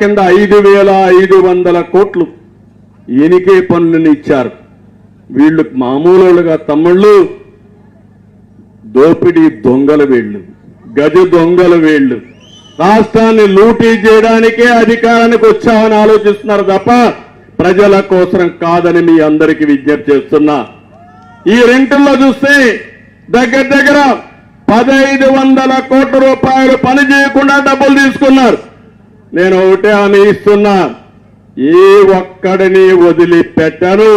కింద 5,500 కోట్లు ఎనికే పన్నుని ఇచ్చారు. వీళ్ళు మామూలుగా తమ్ముళ్ళు దోపిడీ దొంగల వీళ్ళు, గజ దొంగల వీళ్ళు. రాష్ట్రాన్ని లూటీ చేయడానికే అధికారానికి వచ్చామని ఆలోచిస్తున్నారు తప్ప ప్రజల కోసం కాదని మీ అందరికీ విజ్ఞప్తి చేస్తున్నా. ఈ రెంటుల్లో చూస్తే దగ్గర దగ్గర 1,500 కోట్ల రూపాయలు పని చేయకుండా డబ్బులు తీసుకున్నారు. నేను ఒకటే హామీ ఇస్తున్నా, ఏ ఒక్కడిని వదిలిపెట్టను.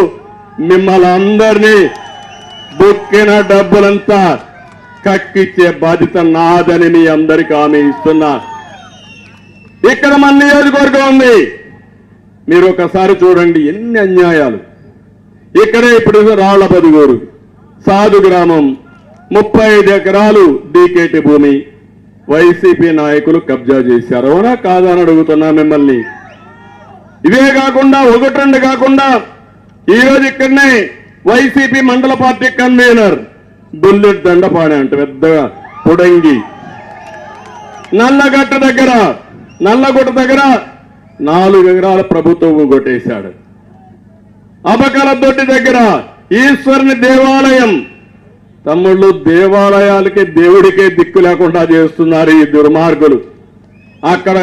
మిమ్మల్ని అందరినీ బుక్కిన డబ్బులంతా కక్కిచ్చే బాధ్యత నాదని మీ అందరికీ హామీ ఇస్తున్నా. ఇక్కడ మన నియోజకవర్గం ఉంది, మీరు ఒకసారి చూడండి ఎన్ని అన్యాయాలు. ఇక్కడే ఇప్పుడు రాళ్ల బదుగూరు సాధు గ్రామం 35 ఎకరాలు డీకేటీ భూమి వైసీపీ నాయకులు కబ్జా చేశారు. అవునా కాదా అని అడుగుతున్నా మిమ్మల్ని. ఇవే కాకుండా 1-2 కాకుండా ఈరోజు ఇక్కడనే వైసీపీ మండల పార్టీ కన్వీనర్ బుల్లెట్ దండపాణి అంటే పెద్దగా పుడంగి నల్లగుట్ట దగ్గర 4 ఎకరాల ప్రభుత్వం కొట్టేశాడు. అబకల దొడ్డి దగ్గర ఈశ్వరుని దేవాలయం, తమ్ముళ్ళు దేవాలయాలకి దేవుడికే దిక్కు లేకుండా చేస్తున్నారు ఈ దుర్మార్గులు. అక్కడ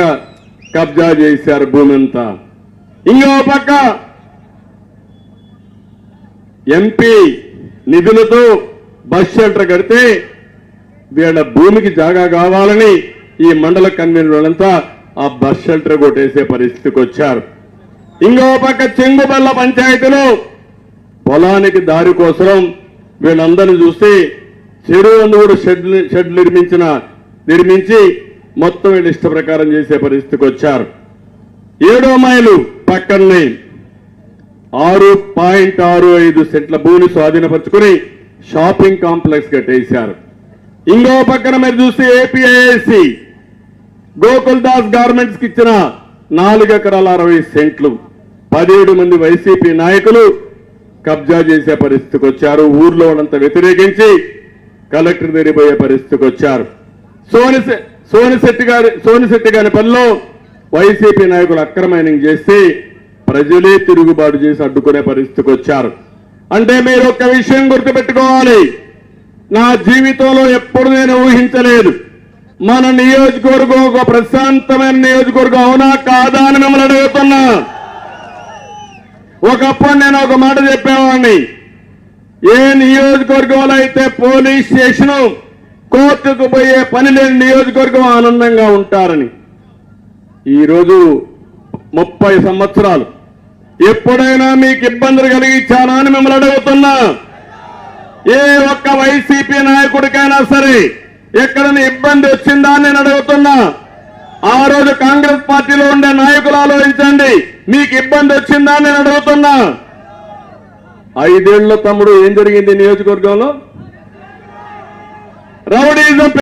కబ్జా చేశారు భూమి అంతా. ఇంకో పక్క ఎంపీ నిధులతో బస్ షెల్టర్ కడితే వీళ్ళ భూమికి జాగా కావాలని ఈ మండల కన్వీనర్లంతా ఆ బస్ షెల్టర్ కొట్టేసే పరిస్థితికి వచ్చారు. ఇంకో పక్క చెంగుబల్ల పంచాయతీలో పొలానికి దారి కోసం వీళ్ళందరినీ చూస్తే చెరువు కూడా షెడ్ నిర్మించి మొత్తం వీళ్ళు ఇష్ట ప్రకారం చేసే పరిస్థితికి వచ్చారు. 7వ మైలు పక్కనే 6.65 సెంట్ల భూమిని స్వాధీనపరుచుకుని షాపింగ్ కాంప్లెక్స్ కట్టేశారు. ఇంకో పక్కన మీరు చూస్తే ఏపీఐఏసి గోకుల్ దాస్ గార్మెంట్స్ కి ఇచ్చిన 4 ఎకరాల 60 సెంట్లు 17 మంది వైసీపీ నాయకులు కబ్జా చేసే పరిస్థితికి వచ్చారు. ఊర్లో ఉన్నంత వ్యతిరేకించి కలెక్టర్ దగ్గరిపోయే పరిస్థితికి వచ్చారు. సోనిశెట్టి గారి పనిలో వైసీపీ నాయకులు అక్రమైనింగ్ చేసి ప్రజలే తిరుగుబాటు చేసి అడ్డుకునే పరిస్థితికి వచ్చారు. అంటే మీరు ఒక్క విషయం గుర్తుపెట్టుకోవాలి, నా జీవితంలో ఎప్పుడు నేను ఊహించలేదు మన నియోజకవర్గం ఒక ప్రశాంతమైన నియోజకవర్గం అవునా కాదా అని మిమ్మల్ని అడుగుతున్నా. ఒకప్పుడు నేను ఒక మాట చెప్పేవాడిని, ఏ నియోజకవర్గంలో అయితే పోలీస్ స్టేషన్ కోర్టుకు పోయే పని లేని నియోజకవర్గం ఆనందంగా ఉంటారని. ఈరోజు 30 సంవత్సరాలు ఎప్పుడైనా మీకు ఇబ్బందులు కలిగించానా అని మిమ్మల్ని అడుగుతున్నా. ఏ ఒక్క వైసీపీ నాయకుడికైనా సరే ఎక్కడైనా ఇబ్బంది వచ్చిందా అని నేను అడుగుతున్నా. ఆ రోజు కాంగ్రెస్ పార్టీలో ఉండే నాయకులు ఆలోచించండి, మీకు ఇబ్బంది వచ్చిందా అని నేను అడుగుతున్నా. 5 ఏళ్ల తమ్ముడు ఏం జరిగింది నియోజకవర్గంలో? రౌడీజం